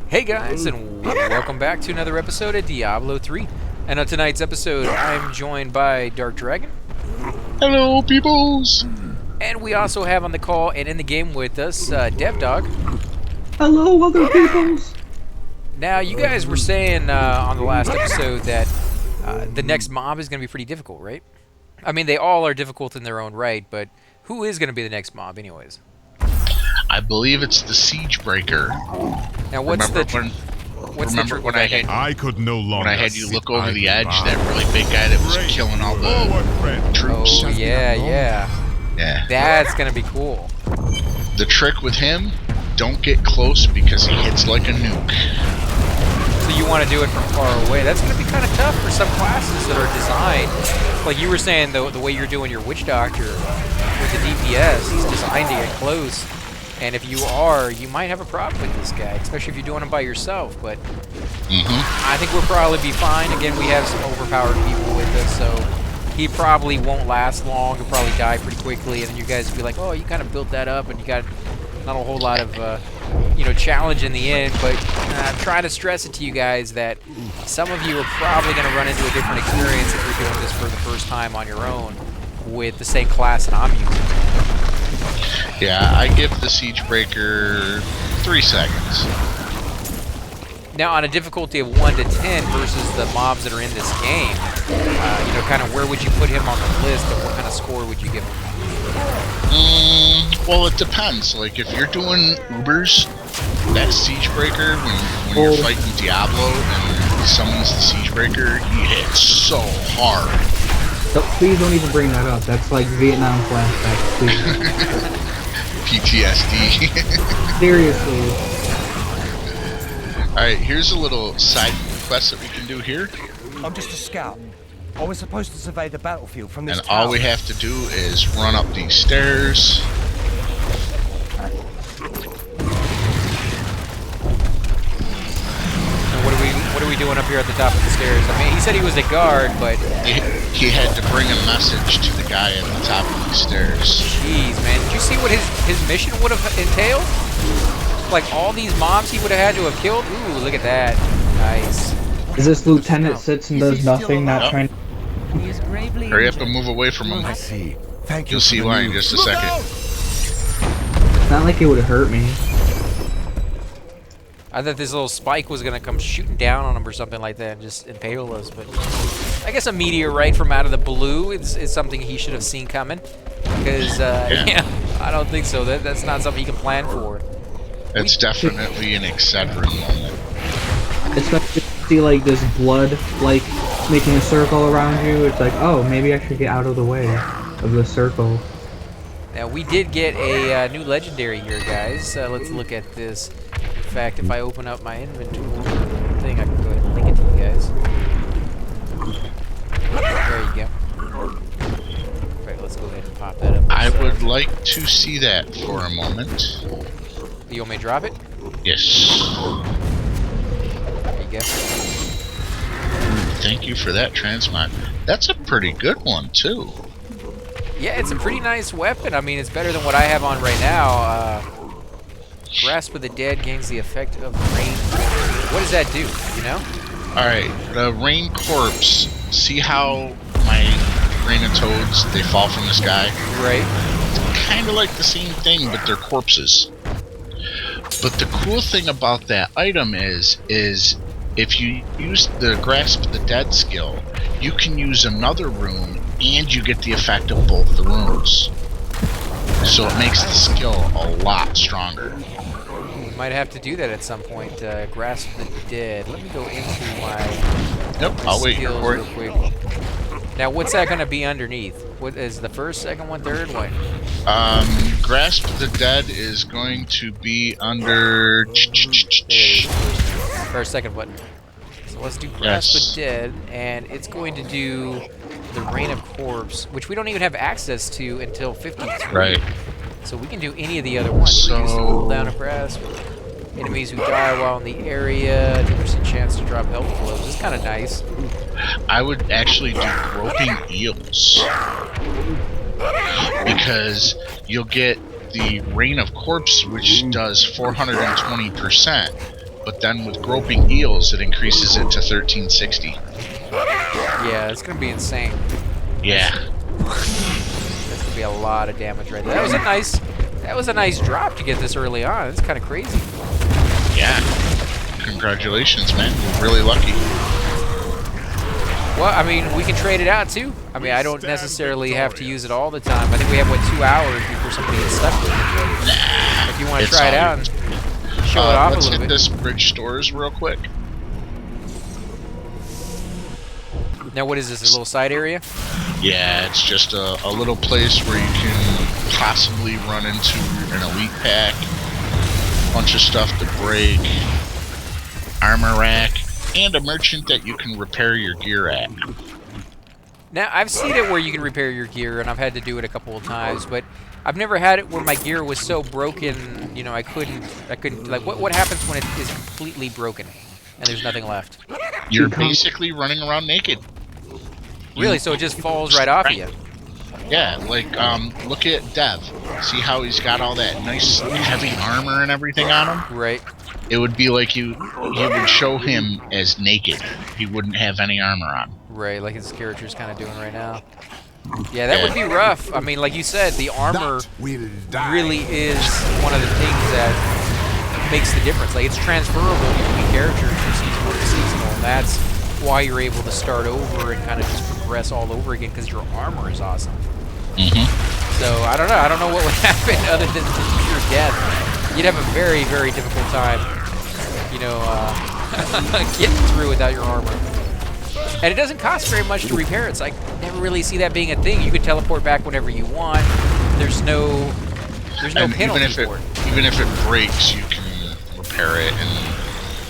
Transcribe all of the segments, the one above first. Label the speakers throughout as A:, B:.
A: Hey guys, and welcome back to another episode of Diablo 3. And on tonight's episode, I'm joined by Dark Dragon.
B: Hello, peoples!
A: And we also have on the call and in the game with us, Dev Dog.
C: Hello, other peoples!
A: Now, you guys were saying on the last episode that the next mob is going to be pretty difficult, right? I mean, they all are difficult in their own right, but who is going to be the next mob anyways?
B: I believe it's the Siege Breaker.
A: Now, what's the trick
B: when I had
D: I could no longer
B: when I had you look
D: sit
B: over
D: idly
B: the edge,
D: by.
B: that really big guy that was
D: Great.
B: killing all
D: Forward,
B: the
D: friend.
B: troops?
A: Oh, yeah.
B: Yeah.
A: That's going to be cool.
B: The trick with him, don't get close because he hits like a nuke.
A: So you want to do it from far away. That's going to be kind of tough for some classes that are designed. Like you were saying, the way you're doing your Witch Doctor with the DPS, he's designed to get close. And if you are, you might have a problem with this guy, especially if you're doing him by yourself. But I think we'll probably be fine. Again, we have some overpowered people with us, so he probably won't last long. He'll probably die pretty quickly, and then you guys will be like, oh, you kind of built that up, and you got not a whole lot of challenge in the end. But I'm trying to stress it to you guys that some of you are probably going to run into a different experience if you're doing this for the first time on your own with the same class that I'm using.
B: Yeah, I give the Siege Breaker 3 seconds.
A: Now, on a difficulty of 1 to 10 versus the mobs that are in this game, kind of where would you put him on the list, and what kind of score would you give him?
B: Well, it depends. Like, if you're doing Ubers, that Siege Breaker, when you're fighting Diablo and he summons the Siege Breaker, he hits so hard.
C: So please don't even bring that up. That's like Vietnam flashbacks, please.
B: PTSD.
C: Seriously.
B: Alright, here's a little side quest that we can do here.
E: I'm just a scout. I was supposed to survey the battlefield from this
B: And
E: tower.
B: all we have to do is run up these stairs.
A: And what are we doing up here at the top of the stairs? I mean, he said he was a guard, but
B: He had to bring a message to the guy at the top of these stairs.
A: jeez, man, did you see what his mission would have entailed? Like all these mobs he would have had to have killed. Ooh, look at that. Nice.
C: Is this lieutenant sits and does nothing, not
B: Yep.
C: trying?
F: He is gravely
B: Hurry up and
F: injured.
B: move away from him.
E: I see. Thank you.
B: You'll see why in just a second.
C: It's not like it would hurt me.
A: I thought this little spike was gonna come shooting down on him or something like that and just impale us, but I guess a meteorite from out of the blue is something he should have seen coming. Because yeah, I don't think so. That's not something he can plan for.
B: It's definitely an Excedrin moment.
C: Especially if you see like this blood, like making a circle around you. It's like, oh, maybe I should get out of the way of the circle.
A: Now we did get a new legendary here, guys. Let's look at this. In fact, if I open up my inventory thing, I can go ahead and link it to you guys. There you go. Right, let's go ahead and pop that up.
B: I would like to see that for a moment.
A: You want me to drop it?
B: Yes.
A: There you go.
B: Thank you for that, Transmod. That's a pretty good one, too.
A: Yeah, it's a pretty nice weapon. I mean, it's better than what I have on right now. Grasp of the Dead gains the effect of rain. What does that do? You know?
B: Alright, the Rain Corpse. See how my Rain of Toads, they fall from the sky?
A: Right.
B: Kind of like the same thing, but they're corpses. But the cool thing about that item is if you use the Grasp of the Dead skill, you can use another rune and you get the effect of both the runes. So it makes the skill a lot stronger.
A: Might have to do that at some point. Grasp of the Dead. Let me go into my
B: Yep, I'll wait here
A: skills
B: for
A: real
B: it.
A: quick. Now, what's that going to be underneath? What is the first, second one, third one?
B: Grasp of the Dead is going to be under...
A: There it is. First, second button. So let's do Grasp
B: Yes.
A: of Dead, and it's going to do the Rain of Corpse, which we don't even have access to until 53.
B: Right.
A: So we can do any of the other ones.
B: So-
A: Use the cooldown of Grasp. Enemies who die while in the area, 10% chance to drop health blows. It's kind of nice.
B: I would actually do Groping Eels. Because you'll get the Rain of Corpse, which does 420%. but then with groping eels, it increases it to 1360.
A: Yeah, it's gonna be insane.
B: Yeah.
A: That's gonna be a lot of damage right there. That was a nice drop to get this early on. It's kind of crazy.
B: Yeah. Congratulations, man. You're really lucky.
A: Well, I mean, we can trade it out too. I mean, I don't necessarily have to use it all the time. I think we have, what, 2 hours before somebody gets stuck with it. If you want to try it out and show it off a
B: let's
A: little
B: hit
A: bit.
B: this bridge stores real quick.
A: Now, what is this, a little side area?
B: Yeah, it's just a little place where you can possibly run into an elite pack, bunch of stuff to break, armor rack, and a merchant that you can repair your gear at.
A: Now, I've seen it where you can repair your gear, and I've had to do it a couple of times, but I've never had it where my gear was so broken, you know, I couldn't, like, what happens when it is completely broken and there's nothing left?
B: You're basically running around naked.
A: Really? So it just falls right off of you?
B: Yeah, like, look at Dev. See how he's got all that nice heavy armor and everything on him?
A: Right.
B: It would be like you would show him as naked. He wouldn't have any armor on.
A: Right, like his character's kind of doing right now. Yeah, that would be rough. I mean, like you said, the armor really is one of the things that makes the difference. Like, it's transferable between characters from seasonal to seasonal, and that's why you're able to start over and kind of just progress all over again, because your armor is awesome. So, I don't know what would happen other than pure death. You'd have a very, very difficult time, you know, getting through without your armor. And it doesn't cost very much to repair it. It's like, never really see that being a thing. You can teleport back whenever you want. There's no penalty for it.
B: Even if it breaks, you can repair it and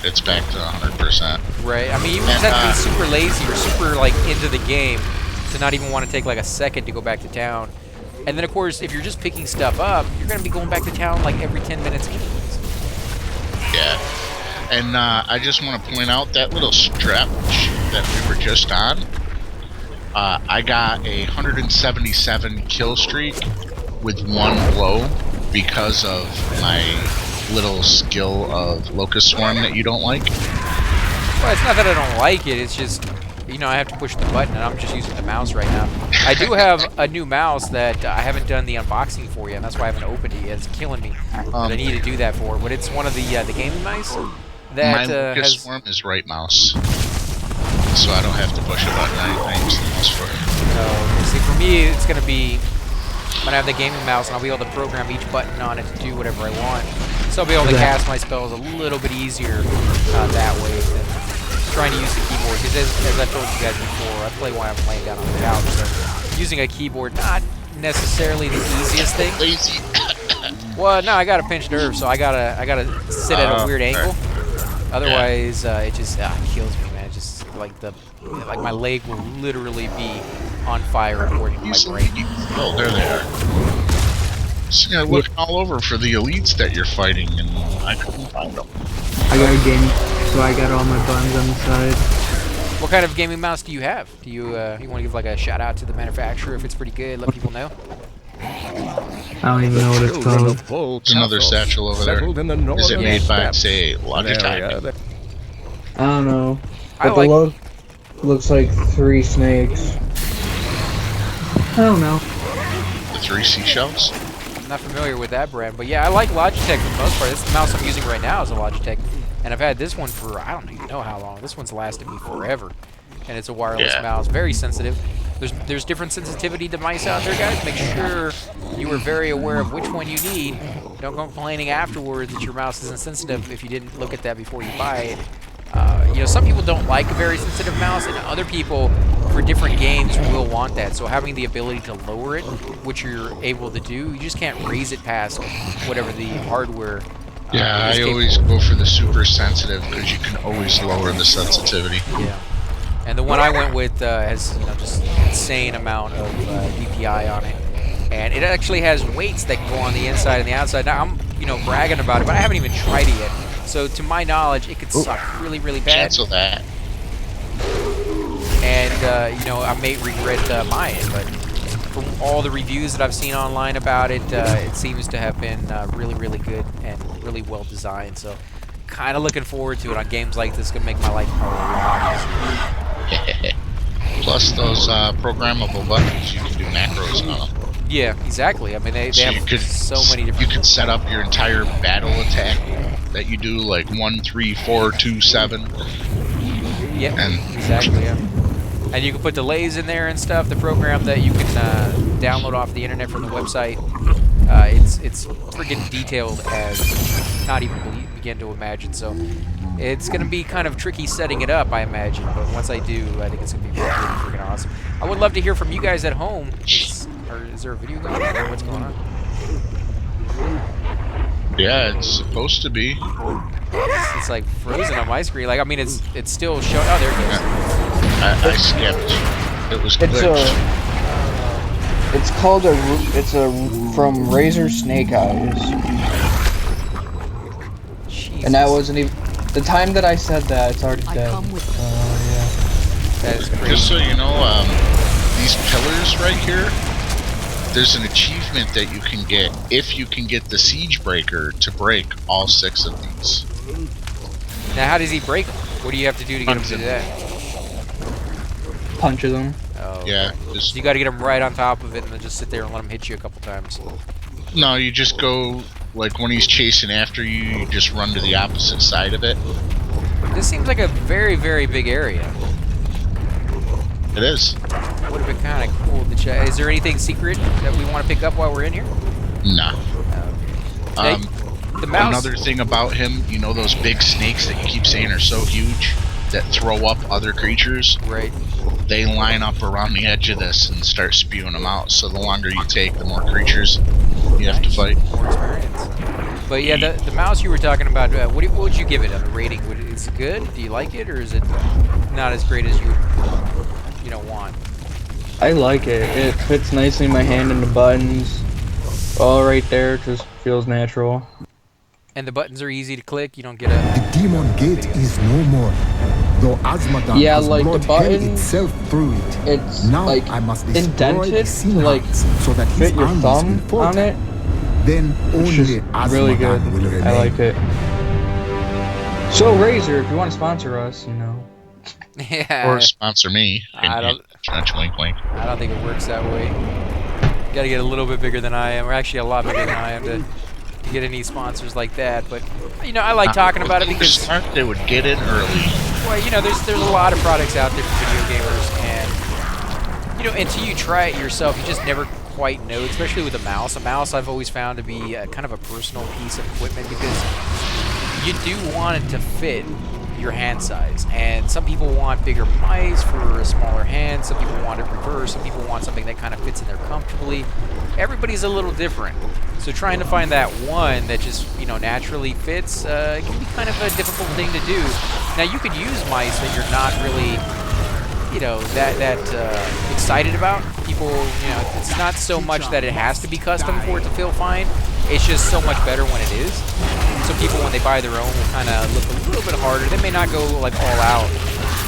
B: it's back to 100%.
A: Right. I mean, you just have to be super lazy or super, like, into the game to not even want to take, like, a second to go back to town. And then, of course, if you're just picking stuff up, you're going to be going back to town, like, every 10 minutes anyways.
B: Yeah. And I just want to point out that little stretch that we were just on. I got a 177 kill streak with 1 blow because of my little skill of Locust Swarm that you don't like.
A: Well, it's not that I don't like it. It's just, you know, I have to push the button, and I'm just using the mouse right now. I do have a new mouse that I haven't done the unboxing for yet, and that's why I haven't opened it yet. It's killing me. But I need to do that for. But it's one of the gaming mice that
B: my Locust Swarm is right mouse, so I don't have to push a button. I use the mouse for it.
A: So, see, for me, it's going to be, I'm going to have the gaming mouse, and I'll be able to program each button on it to do whatever I want. So I'll be able to cast my spells a little bit easier that way than trying to use the keyboard. Because as I told you guys before, I play when I'm laying down on the couch, so using a keyboard, not necessarily the easiest thing.
B: Lazy.
A: Well, no, I got a pinched nerve, so I gotta sit at a weird angle. Otherwise, it just kills me, man. Just like my leg will literally be on fire according to my brain.
B: Oh, there they are. So you're looking all over for the elites that you're fighting, and I couldn't find them.
C: I got a game, so I got all my buttons on the side.
A: What kind of gaming mouse do you have? Do you you want to give like a shout out to the manufacturer if it's pretty good? Let people know.
C: I don't even know what it's called.
B: There's another satchel over there. Is it made by, say, Logitech?
C: I don't know.
A: I
C: But
A: like.
C: looks like 3 snakes. I don't know.
B: The 3 seashells?
A: I'm not familiar with that brand, but yeah, I like Logitech for the most part. This the mouse I'm using right now is a Logitech, and I've had this one for I don't even know how long. This one's lasted me forever, and it's a wireless mouse, very sensitive. There's different sensitivity to mice out there, guys. Make sure you are very aware of which one you need. Don't go complaining afterwards that your mouse isn't sensitive if you didn't look at that before you buy it. You know, some people don't like a very sensitive mouse, and other people, for different games, will want that. So having the ability to lower it, which you're able to do, you just can't raise it past whatever the hardware.
B: Yeah, I always go for the super sensitive because you can always lower the sensitivity.
A: Yeah. And the one I went with has just insane amount of DPI on it, and it actually has weights that can go on the inside and the outside. Now I'm bragging about it, but I haven't even tried it yet. So to my knowledge, it could suck really, really bad.
B: Cancel that.
A: And I may regret buying it, but from all the reviews that I've seen online about it, it seems to have been really, really good and really well designed. So kind of looking forward to it on games like this. Gonna make my life a lot easier.
B: Plus those programmable buttons, you can do macros on them.
A: Yeah, exactly. I mean, they
B: So
A: have so many different.
B: You could set up your entire battle attack that you do, like 1, 3, 4, 2, 7.
A: Yeah,
B: And
A: exactly. Yeah, and you can put delays in there and stuff. The program that you can download off the internet from the website, it's freaking detailed as not even begin to imagine. So it's going to be kind of tricky setting it up, I imagine. But once I do, I think it's going to be really freaking awesome. I would love to hear from you guys at home. Is there a video going on? Or what's going on?
B: yeah, it's supposed to be.
A: It's like frozen on my screen. Like, I mean, it's still showing. Oh, there it goes.
B: I skipped. It was
D: It's
B: glitched.
D: It's called from Razor Snake Eyes,
A: Jesus.
D: and that wasn't even the time that I said that. It's already dead.
A: That is crazy.
B: Just so you know, these pillars right here, there's an achievement that you can get if you can get the siege breaker to break all 6 of these.
A: Now, how does he break them? What do you have to do to get him to do that?
C: Punches them.
A: Oh, okay.
B: Yeah,
A: So
B: just
A: you got to get him right on top of it, and then just sit there and let him hit you a couple times.
B: no. You just go like when he's chasing after you. You just run to the opposite side of it.
A: This seems like a very, very big area.
B: It is.
A: Would have been kind of cool to check. Is there anything secret that we want to pick up while we're in here?
B: Nah.
A: Now, the mouse.
B: Another thing about him, you know those big snakes that you keep saying are so huge that throw up other creatures?
A: Right.
B: They line up around the edge of this and start spewing them out. So the longer you take, the more creatures you have to fight.
A: More experience. But yeah, the mouse you were talking about, what would you give it on a rating? Is it good? Do you like it, or is it not as great as you want?
C: I like it. It fits nicely in my hand and the buttons. All right there, just feels natural.
A: And the buttons are easy to click. You don't get a.
F: The demon gate is no more. Though Azmodan
D: Yeah,
F: has
D: like the
F: brought hell
D: button,
F: itself through it.
D: It's
F: Now
D: like
F: I must destroy
D: indented
F: the
D: to
F: sea
D: like
F: hounds so that his
D: fit your
F: armies
D: thumb
F: will falter.
D: on it.
F: Then
C: It's
F: only
C: just
F: Azmodan
C: really good.
F: will remain.
C: I like it. So Razor, if you want to sponsor us,
A: Yeah.
B: Or sponsor me.
A: I don't-
B: Wink, wink.
A: I don't think it works that way. You gotta get a little bit bigger than I am, or actually a lot bigger than I am to get any sponsors like that. But I like talking about it because
B: smart, they would get in early.
A: well, there's a lot of products out there for video gamers, and until you try it yourself, you just never quite know. Especially with a mouse. A mouse I've always found to be kind of a personal piece of equipment because you do want it to fit your hand size, and some people want bigger mice for a smaller hand, some people want it reversed, some people want something that kind of fits in there comfortably. Everybody's a little different, so trying to find that one that just naturally fits can be kind of a difficult thing to do. Now you could use mice that you're not really that excited about. People, it's not so much that it has to be custom for it to feel fine, it's just so much better when it is. So people, when they buy their own, will kind of look a little bit harder. They may not go like all out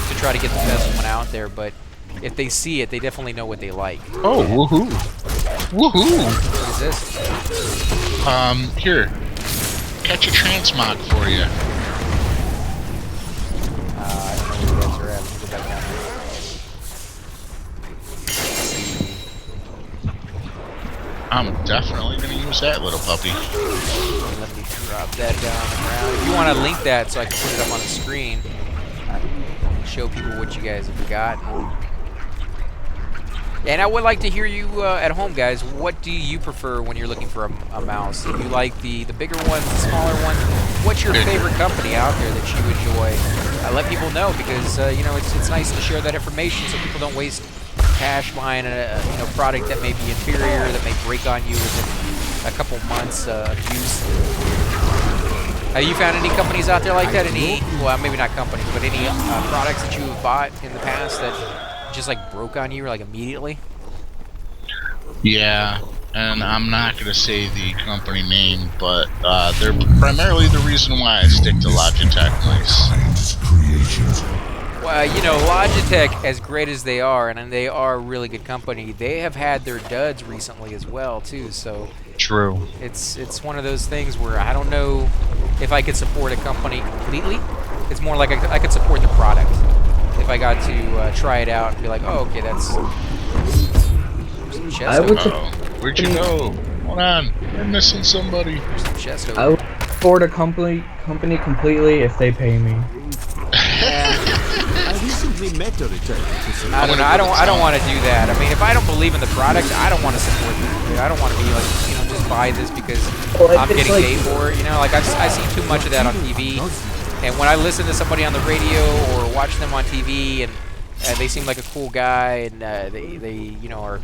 A: to try to get the best one out there, but if they see it, they definitely know what they like.
B: Oh, woohoo! Woohoo!
A: What is this?
B: Here. Catch a transmog for you.
A: I don't know where you guys are at. Let me go back down here.
B: I'm definitely going to use that little puppy.
A: Let me drop that down on the ground. If you want to link that so I can put it up on the screen, show people what you guys have got. And I would like to hear you at home, guys. What do you prefer when you're looking for a mouse? Do you like the bigger ones, the smaller ones? What's your favorite company out there that you enjoy? Let people know because it's nice to share that information so people don't waste cash buying a product that may be inferior, that may break on you within a couple months of use. Have you found any companies out there like that? Well, maybe not companies, but any products that you have bought in the past that just like broke on you like immediately?
B: Yeah, and I'm not going to say the company name, but they're primarily the reason why I stick to Logitech mice.
A: Well, Logitech, as great as they are, and they are a really good company, they have had their duds recently as well, too. So
B: True.
A: It's one of those things where I don't know if I could support a company completely. It's more like I could support the product if I got to try it out and be like, oh, okay, that's some chest
C: I would
A: opener.
B: Uh-oh. Where'd you go? Hold on. We're missing somebody.
A: There's some chest
C: I
A: opener.
C: would support a company completely if they pay me.
F: I recently met a return to some
A: I don't know. I don't want to do that. I mean, if I don't believe in the product, I don't want to support it. I don't want to be like, just buy this because
C: Well, if
A: I'm
C: it's
A: getting
C: like-
A: paid for it. Like I see too much of that on TV, and when I listen to somebody on the radio or watch them on TV, and they seem like a cool guy, and they are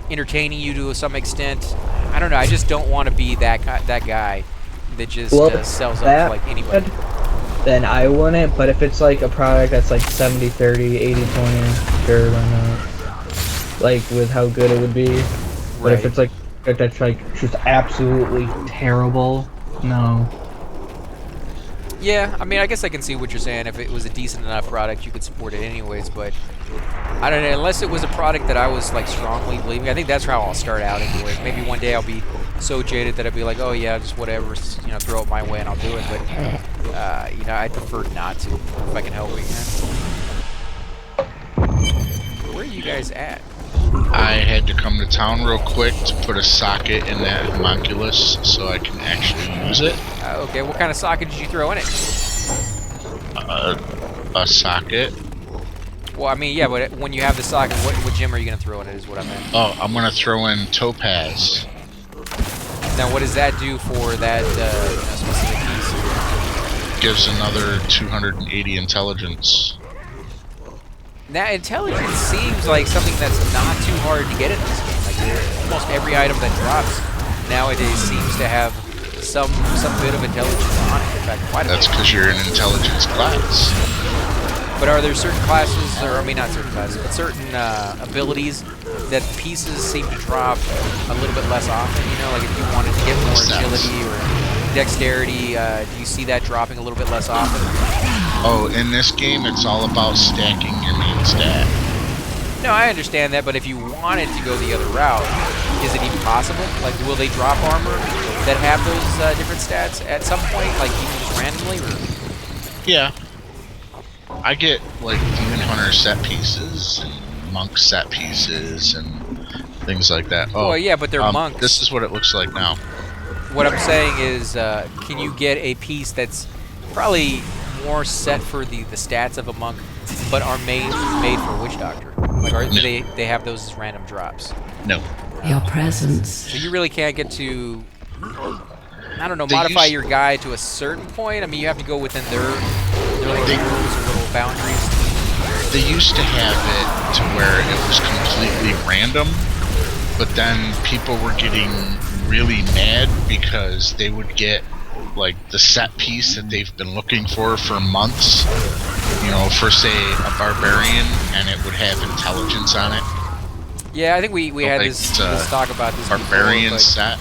A: entertaining you to some extent. I don't know. I just don't want to be that guy that just sells up to like anybody.
C: Then I wouldn't, but if it's like a product that's like 70-30, 80-20, sure, why not? Like, with how good it would be. But if
A: Right.
C: it's like that's like just absolutely terrible, no.
A: Yeah, I mean, I guess I can see what you're saying. If it was a decent enough product, you could support it anyways. But I don't know, unless it was a product that I was like strongly believing. I think that's how I'll start out anyways. Maybe one day I'll be so jaded that I'll be like, oh yeah, just whatever, throw it my way and I'll do it. But I'd prefer not to if I can help it. Where are you guys at?
B: I had to come to town real quick to put a socket in that homunculus so I can actually use it.
A: Okay, what kind of socket did you throw in it?
B: A socket.
A: Well, I mean, yeah, but when you have the socket, what gem are you gonna throw in it? Is what I meant.
B: Oh, I'm gonna throw in topaz.
A: Now, what does that do for that specific piece?
B: Gives another 280 intelligence.
A: Now, intelligence seems like something that's not too hard to get in this game. Like almost every item that drops nowadays seems to have some bit of intelligence on it. In fact, quite a
B: That's
A: bit.
B: because you're an intelligence class.
A: But are there certain classes, or I mean not certain classes, but certain abilities that pieces seem to drop a little bit less often? Like if you wanted to get more agility or dexterity, do you see that dropping a little bit less often?
B: Oh, in this game, it's all about stacking your main stat.
A: No, I understand that, but if you wanted to go the other route, is it even possible? Like, will they drop armor that have those different stats at some point, like even just randomly? Or?
B: Yeah. I get, like, Demon Hunter set pieces, and Monk set pieces, and things like that. Oh,
A: Well, yeah, but they're monks.
B: This is what it looks like now.
A: What I'm saying is, can you get a piece that's probably more set for the stats of a monk, but are made for Witch Doctor? Like, do they have those as random drops?
B: No.
G: Your presence.
A: So you really can't get to, I don't know,
B: They
A: modify
B: used-
A: your guy to a certain point. I mean, you have to go within their little rules or little boundaries.
B: They used to have it to where it was completely random, but then people were getting really mad because they would get like the set piece that they've been looking for months, for say a barbarian, and it would have intelligence on it.
A: Yeah, I think we had
B: like,
A: this talk about this
B: Barbarian
A: before,
B: set.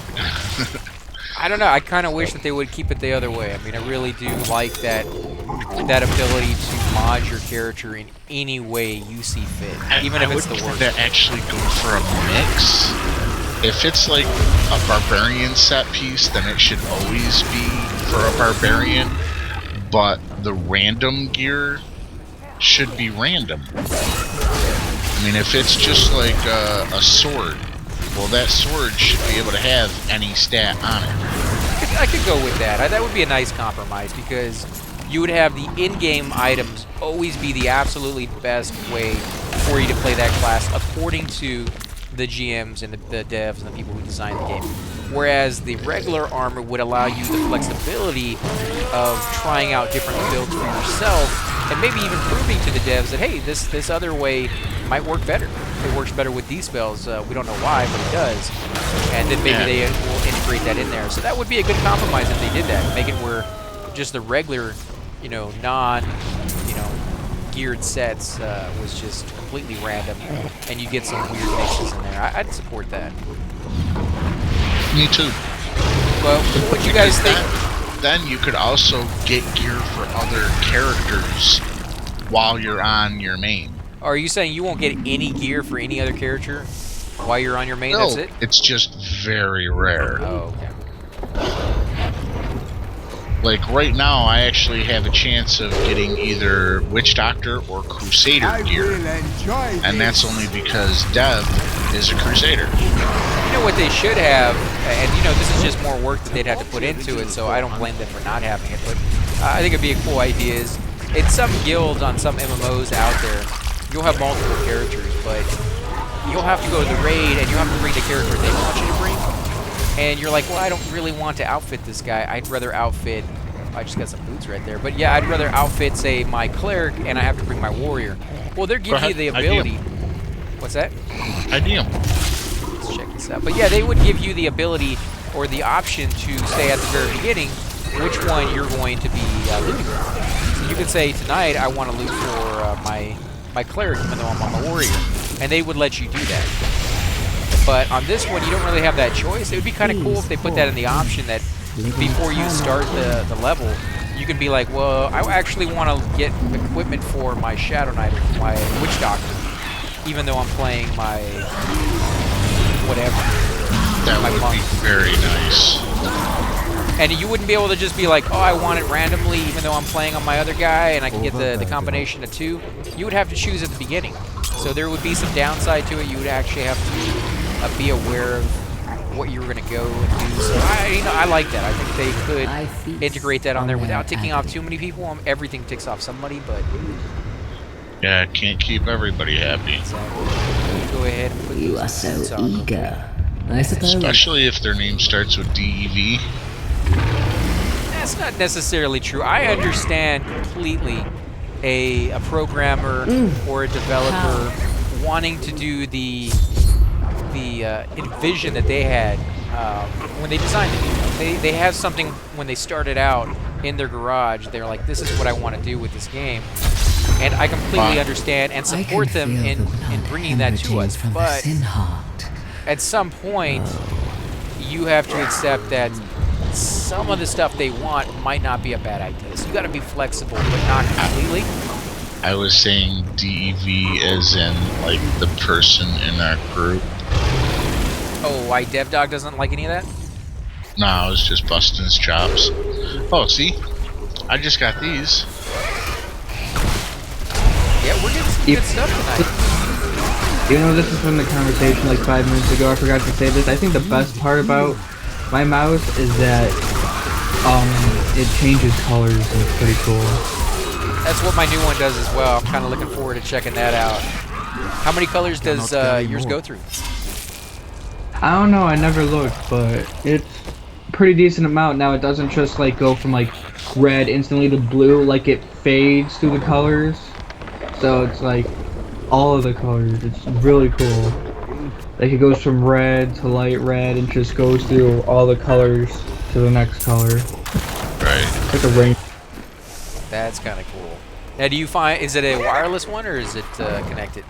A: I don't know. I kind of wish that they would keep it the other way. I mean, I really do like that ability to mod your character in any way you see fit, even if it's the
B: I would
A: worst.
B: prefer to actually go for a mix. If it's like a barbarian set piece, then it should always be for a barbarian, but the random gear should be random. I mean, if it's just like a sword, well, that sword should be able to have any stat on it.
A: I could go with that. That would be a nice compromise because you would have the in-game items always be the absolutely best way for you to play that class according to the GMs and the devs and the people who design the game. Whereas the regular armor would allow you the flexibility of trying out different builds for yourself and maybe even proving to the devs that, hey, this other way might work better. It works better with these spells. We don't know why, but it does. And then maybe they will integrate that in there. So that would be a good compromise if they did that. Make it where just the regular, non, geared sets was just completely random, and you get some weird mixes in there. I'd support that.
B: Me too.
A: Well, what you guys think?
B: Then you could also get gear for other characters while you're on your main.
A: Are you saying you won't get any gear for any other character? While you're on your main,
B: No,
A: that's it?
B: it's just very rare.
A: Oh, okay.
B: Like right now, I actually have a chance of getting either Witch Doctor or Crusader gear, and that's only because Dev is a Crusader.
A: You know what they should have, and you know this is just more work that they'd have to put into it, so I don't blame them for not having it, but I think it'd be a cool idea is, in some guilds on some MMOs out there, you'll have multiple characters, but you'll have to go to the raid and you'll have to bring the character they want you to bring, and you're like, well, I don't really want to outfit this guy, I'd rather outfit, I just got some boots right there, but yeah, I'd rather outfit, say, my cleric, and I have to bring my warrior. Well, they're giving you the ability. What's that?
B: Ideal.
A: Let's check this out. But yeah, they would give you the ability or the option to say at the very beginning which one you're going to be looting for. So you could say, tonight I want to loot for my cleric, even though I'm on my warrior. And they would let you do that. But on this one, you don't really have that choice. It would be kind of cool if they put that in the option that before you start the level, you can be like, well, I actually want to get equipment for my Shadow Knight or my Witch Doctor, even though I'm playing my whatever.
B: That would be very nice.
A: And you wouldn't be able to just be like, oh, I want it randomly, even though I'm playing on my other guy, and I can get the combination of two. You would have to choose at the beginning. So there would be some downside to it. You would actually have to be aware of what you were going to go and do. So I like that. I think they could integrate that on there without ticking off too many people. Everything ticks off somebody, but
B: yeah, can't keep everybody happy.
A: Go ahead and put
G: You are so eager. I suppose.
B: Especially if their name starts with DEV.
A: That's not necessarily true. I understand completely a programmer or a developer wanting to do the envision that they had when they designed the game. They have something when they started out in their garage. They're like, this is what I want to do with this game. And I completely understand and support them in bringing that to us. But at some point, you have to accept that some of the stuff they want might not be a bad idea. So you got to be flexible, but not completely.
B: I was saying DEV as in, like, the person in our group.
A: Oh, why DevDog doesn't like any of that?
B: No, I was just busting his chops. Oh, see? I just got these.
A: Yeah, we're getting some good stuff tonight.
C: You know, this is from the conversation like 5 minutes ago. I forgot to say this. I think the best part about my mouse is that it changes colors and it's pretty cool.
A: That's what my new one does as well. I'm kind of looking forward to checking that out. How many colors does yours go through?
C: I don't know. I never looked, but it's a pretty decent amount. Now it doesn't just like go from like red instantly to blue. Like it fades through the colors. So it's like all of the colors. It's really cool. Like it goes from red to light red and just goes through all the colors to the next color.
B: Right.
C: Like a rain.
A: That's kind of cool. Now, do you find, is it a wireless one or is it connected?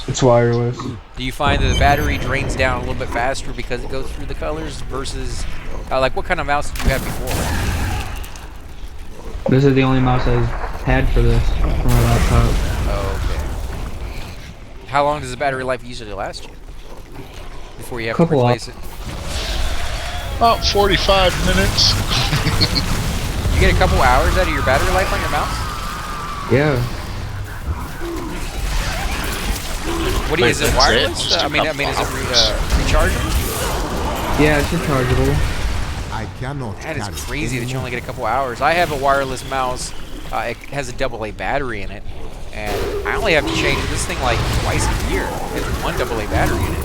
C: It's wireless.
A: Do you find that the battery drains down a little bit faster because it goes through the colors versus, like what kind of mouse did you have before?
C: This is the only mouse I've had for this for my laptop.
A: Oh, okay. How long does the battery life usually last you before you have to replace it?
B: About 45 minutes.
A: You get a couple hours out of your battery life on your mouse?
C: Yeah.
A: What is it? Wireless? I mean, is it rechargeable?
C: Yeah, it's rechargeable.
F: I cannot.
A: That is crazy that you only get a couple hours. I have a wireless mouse. It has a AA battery in it, and I only have to change this thing like twice a year. There's one AA battery in it.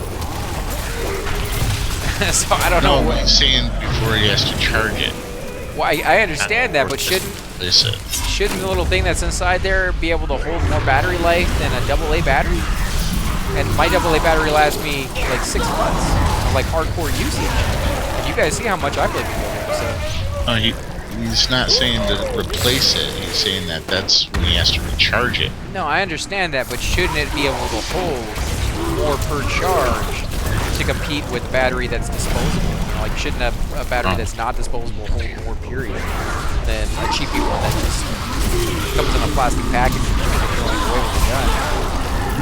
A: So I don't know.
B: No, he's saying before he has to charge it.
A: Well, I understand that, but shouldn't the little thing that's inside there be able to hold more battery life than a AA battery? And my AA battery lasts me like 6 months of like hardcore usage. And you guys see how much I play video games, so.
B: He's not saying to replace it. He's saying that that's when he has to recharge it.
A: No, I understand that, but shouldn't it be able to hold more per charge to compete with a battery that's disposable? You know, like, shouldn't a battery that's not disposable hold more period than a cheapy one that just comes in a plastic package and you're throwing away with the gun?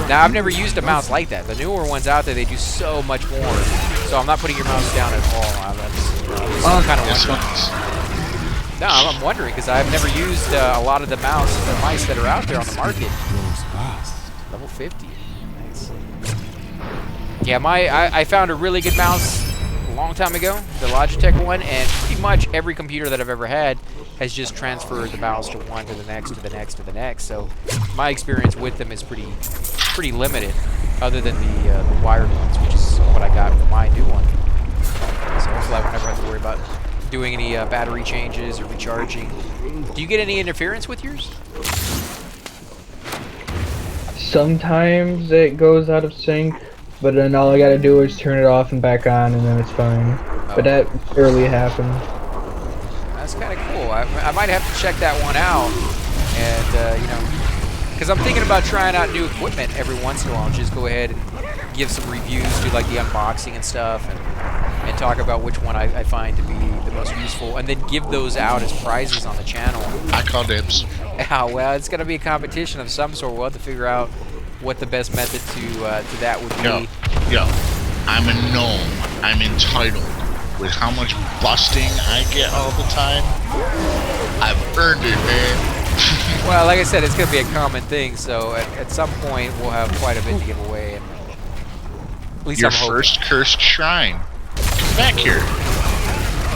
A: Now, I've never used a mouse like that. The newer ones out there, they do so much more. So I'm not putting your mouse down at all. That's kind of
B: This
A: wondering.
B: one's
A: No, I'm wondering because I've never used a lot of the mice that are out there on the market. Level 50. Nice. Yeah, I found a really good mouse a long time ago, the Logitech one, and pretty much every computer that I've ever had has just transferred the mouse to one, to the next, to the next, to the next. So my experience with them is pretty limited, other than the wired ones, which is what I got for my new one. So hopefully I won't ever have to worry about doing any battery changes or recharging. Do you get any interference with yours?
C: Sometimes it goes out of sync, but then all I gotta do is turn it off and back on, and then it's fine. But that rarely happens.
A: That's kind of cool. I might have to check that one out, and you know, because I'm thinking about trying out new equipment every once in a while. Just go ahead and give some reviews, do like the unboxing and stuff, and talk about which one I find to be the most useful, and then give those out as prizes on the channel.
B: I call dibs.
A: Yeah, well, it's going to be a competition of some sort. We'll have to figure out what the best method to that would be.
B: Yo, I'm a gnome. I'm entitled. With how much busting I get all the time, I've earned it, man.
A: Well, like I said, it's going to be a common thing, so at some point we'll have quite a bit to give away. And at least
B: Your
A: I'm hoping.
B: first cursed shrine. Come back here.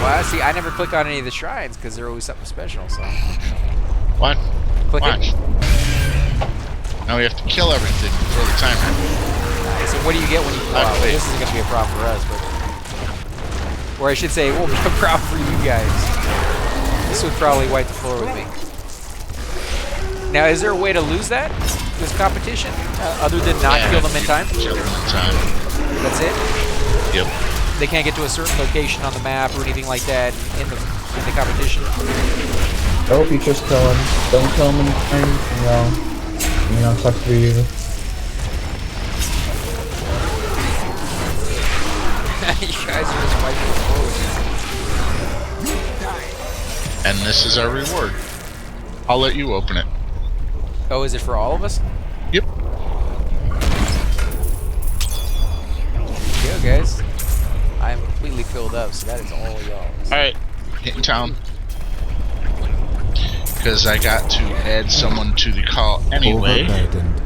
A: Well, see, I never click on any of the shrines because they're always something special. So
B: What?
A: click
B: Watch.
A: it.
B: Now we have to kill everything before the timer.
A: Nice. So what do you get when you kill out? Well, this isn't going to be a problem for us, but or I should say, it won't be a problem for you guys. This would probably wipe the floor with me. Now, is there a way to lose this competition, other than not kill them in time?
B: Kill them in time.
A: That's it?
B: Yep.
A: They can't get to a certain location on the map or anything like that in the competition?
C: Nope, you just kill them. Don't kill them in time, you know, sucks for you.
A: You guys are just wiping the floor with me.
B: And this is our reward. I'll let you open it.
A: Oh, is it for all of us?
B: Yep.
A: Yeah, guys. I am completely filled up, so that is all y'all.
B: Alright, hitting town. Because I got to add someone to the call anyway.
F: Overburdened.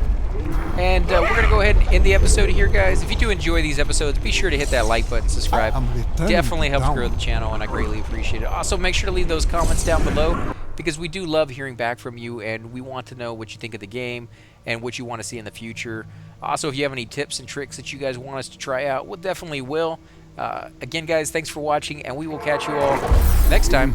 A: And we're going to go ahead and end the episode here, guys. If you do enjoy these episodes, be sure to hit that like button, subscribe. Definitely helps grow the channel, and I greatly appreciate it. Also, make sure to leave those comments down below, because we do love hearing back from you, and we want to know what you think of the game and what you want to see in the future. Also, if you have any tips and tricks that you guys want us to try out, we'll definitely will. Again, guys, thanks for watching, and we will catch you all next time.